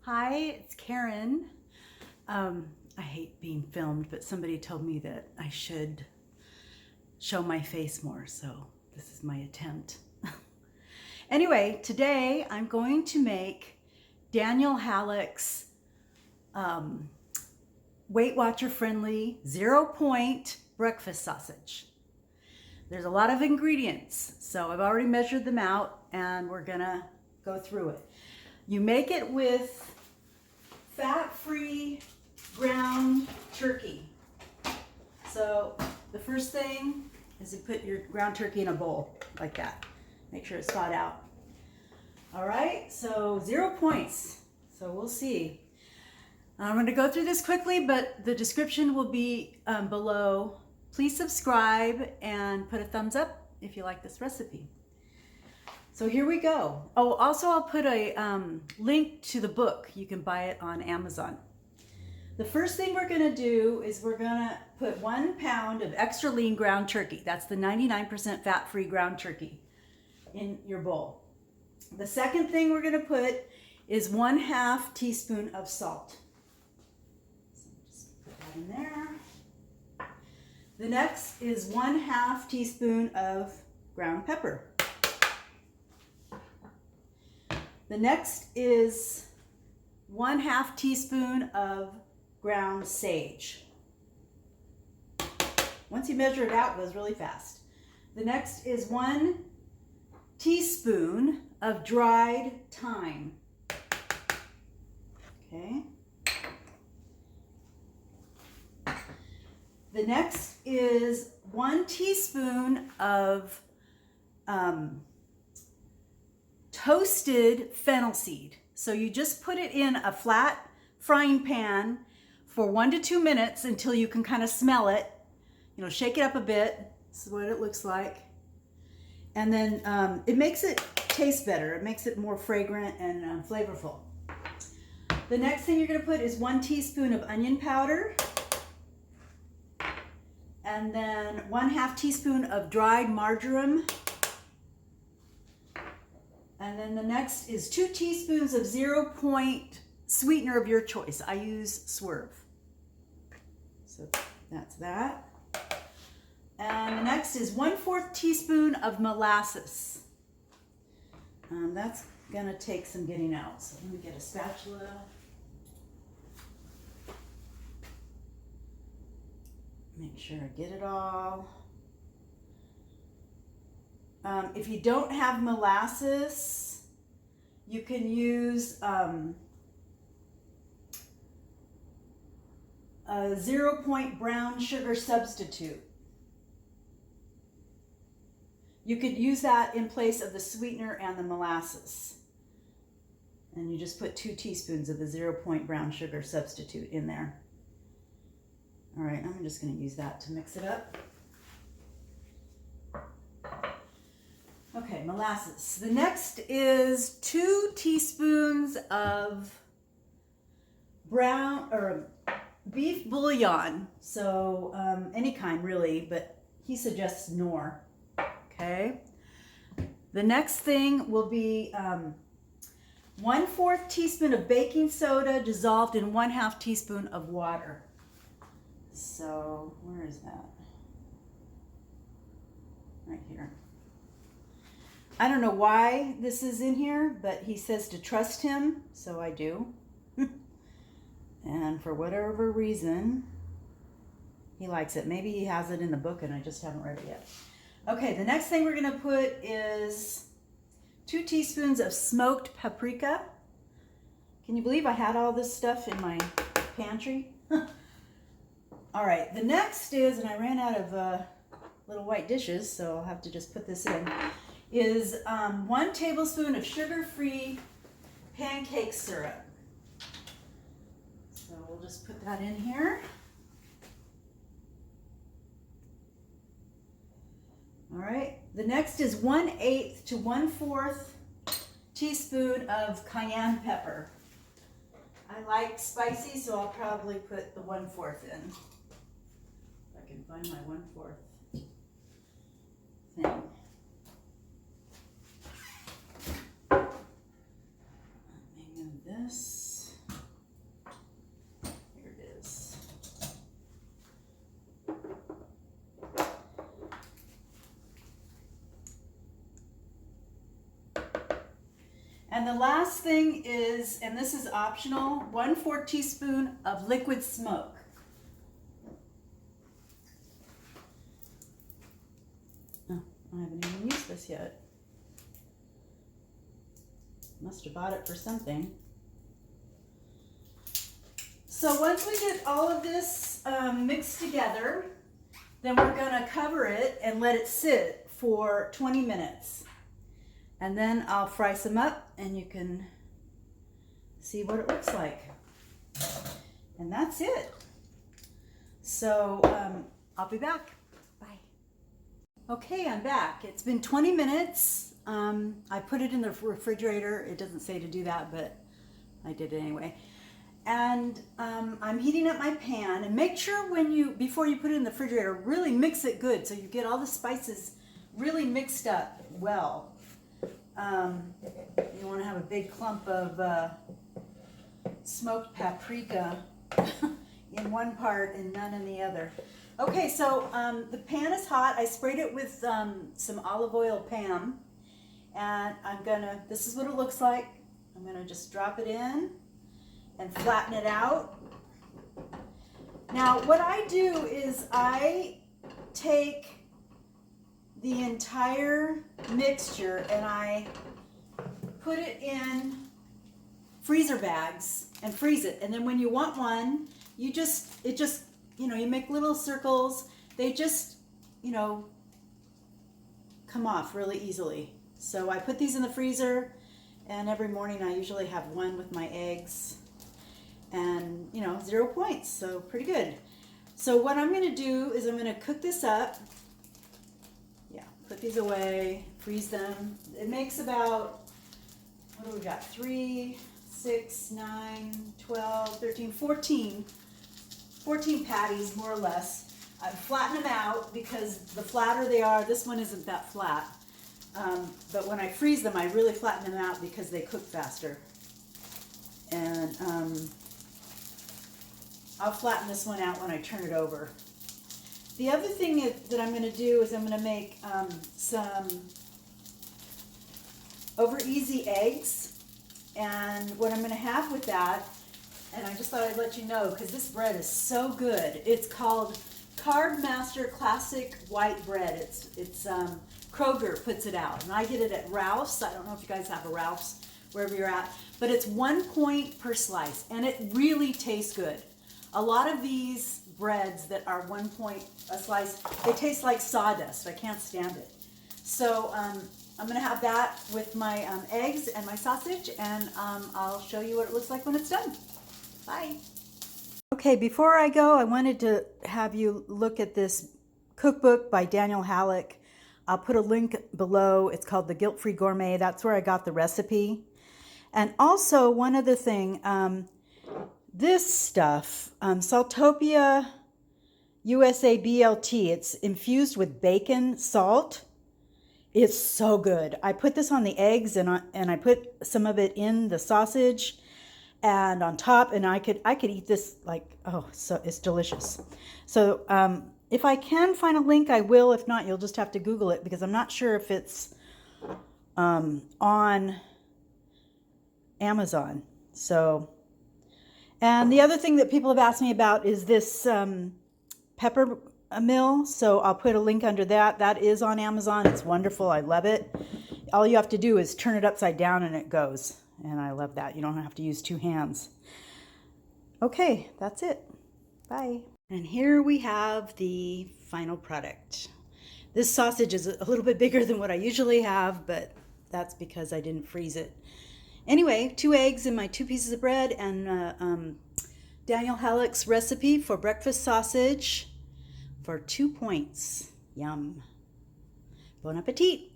Hi, it's Karen. I hate being filmed, but somebody told me that I should show my face more, so this is my attempt. Anyway, today I'm going to make Daniel Halleck's Weight Watcher friendly 0-point breakfast sausage. There's a lot of ingredients, so I've already measured them out and we're gonna go through it. You make it with fat-free ground turkey. So the first thing is you put your ground turkey in a bowl like that. Make sure it's thawed out. All right, so 0 points. So we'll see. I'm going to go through this quickly, but the description will be below. Please subscribe and put a thumbs up if you like this recipe. So here we go. Oh, also I'll put a link to the book. You can buy it on Amazon. The first thing we're gonna do is we're gonna put 1 pound of extra lean ground turkey. That's the 99% fat-free ground turkey in your bowl. The second thing we're gonna put is 1/2 teaspoon of salt. So just put that in there. The next is 1/2 teaspoon of ground pepper. The next is 1/2 teaspoon of ground sage. Once you measure it out, it goes really fast. The next is 1 teaspoon of dried thyme. Okay. The next is 1 teaspoon of toasted fennel seed. So you just put it in a flat frying pan for 1 to 2 minutes until you can kind of smell it. You know, shake it up a bit. This is what it looks like. And then it makes it taste better. It makes it more fragrant and flavorful. The next thing you're going to put is 1 teaspoon of onion powder. And then 1/2 teaspoon of dried marjoram. And then the next is 2 teaspoons of 0-point sweetener of your choice. I use Swerve. So that's that. And the next is 1/4 teaspoon of molasses. That's gonna take some getting out. So let me get a spatula. Make sure I get it all. If you don't have molasses, you can use a 0-point brown sugar substitute. You could use that in place of the sweetener and the molasses. And you just put 2 teaspoons of the 0-point brown sugar substitute in there. All right, I'm just going to use that to mix it up. Okay, molasses. The next is 2 teaspoons of brown or beef bouillon. So any kind really, but he suggests Knorr. Okay. The next thing will be 1/4 teaspoon of baking soda dissolved in 1/2 teaspoon of water. So where is that? Right here. I don't know why this is in here, but he says to trust him, so I do. And for whatever reason, he likes it. Maybe he has it in the book and I just haven't read it yet. Okay, the next thing we're gonna put is 2 teaspoons of smoked paprika. Can you believe I had all this stuff in my pantry? All right, the next is, and I ran out of little white dishes, so I'll have to just put this in, is 1 tablespoon of sugar-free pancake syrup. So we'll just put that in here. All right, the next is 1/8 to 1/4 teaspoon of cayenne pepper. I like spicy, so I'll probably put the 1/4 in. If I can find my 1/4 thing. Let me move this. And the last thing is, and this is optional, 1/4 teaspoon of liquid smoke. Oh, I haven't even used this yet. Must have bought it for something. So once we get all of this mixed together, then we're gonna cover it and let it sit for 20 minutes. And then I'll fry some up and you can see what it looks like. And that's it. So I'll be back. Bye. Okay, I'm back. It's been 20 minutes. I put it in the refrigerator. It doesn't say to do that, but I did it anyway. And I'm heating up my pan. And make sure before you put it in the refrigerator, really mix it good so you get all the spices really mixed up well. You want to have a big clump of smoked paprika in one part and none in the other. Okay, so the pan is hot. I sprayed it with some olive oil Pam. And this is what it looks like. I'm gonna just drop it in and flatten it out. Now, what I do is I take the entire mixture and I put it in freezer bags and freeze it. And then when you want one, you make little circles. They just, come off really easily. So I put these in the freezer, and every morning I usually have one with my eggs, and 0 points, so pretty good. So what I'm going to do is I'm going to cook this up. Yeah, put these away, freeze them. It makes about, what do we got? 3, 6, 9, 12, 13, 14 patties, more or less. I flatten them out because the flatter they are, this one isn't that flat. But when I freeze them, I really flatten them out because they cook faster. And I'll flatten this one out when I turn it over. The other thing that I'm going to do is I'm going to make some over easy eggs. And what I'm going to have with that, and I just thought I'd let you know because this bread is so good. It's called Carb Master Classic White Bread. It's Kroger puts it out, and I get it at Ralph's. I don't know if you guys have a Ralph's wherever you're at, but it's 1 point per slice, and it really tastes good. A lot of these breads that are 1 point a slice, they taste like sawdust. I can't stand it. So I'm going to have that with my eggs and my sausage, and I'll show you what it looks like when it's done. Bye. Okay, before I go, I wanted to have you look at this cookbook by Daniel Halleck. I'll put a link below. It's called The Guilt-Free Gourmet. That's where I got the recipe. And also, one other thing, this stuff, Saltopia USA BLT, it's infused with bacon salt. It's so good. I put this on the eggs and I put some of it in the sausage and on top, and I could eat this so it's delicious. So if I can find a link, I will. If not, you'll just have to Google it because I'm not sure if it's on Amazon. So, and the other thing that people have asked me about is this pepper mill. So I'll put a link under that. That is on Amazon. It's wonderful. I love it. All you have to do is turn it upside down and it goes. And I love that. You don't have to use 2 hands. Okay, that's it. Bye. And here we have the final product. This sausage is a little bit bigger than what I usually have, but that's because I didn't freeze it. Anyway, 2 eggs and my 2 pieces of bread and Daniel Halleck's recipe for breakfast sausage for 2 points. Yum. Bon appetit.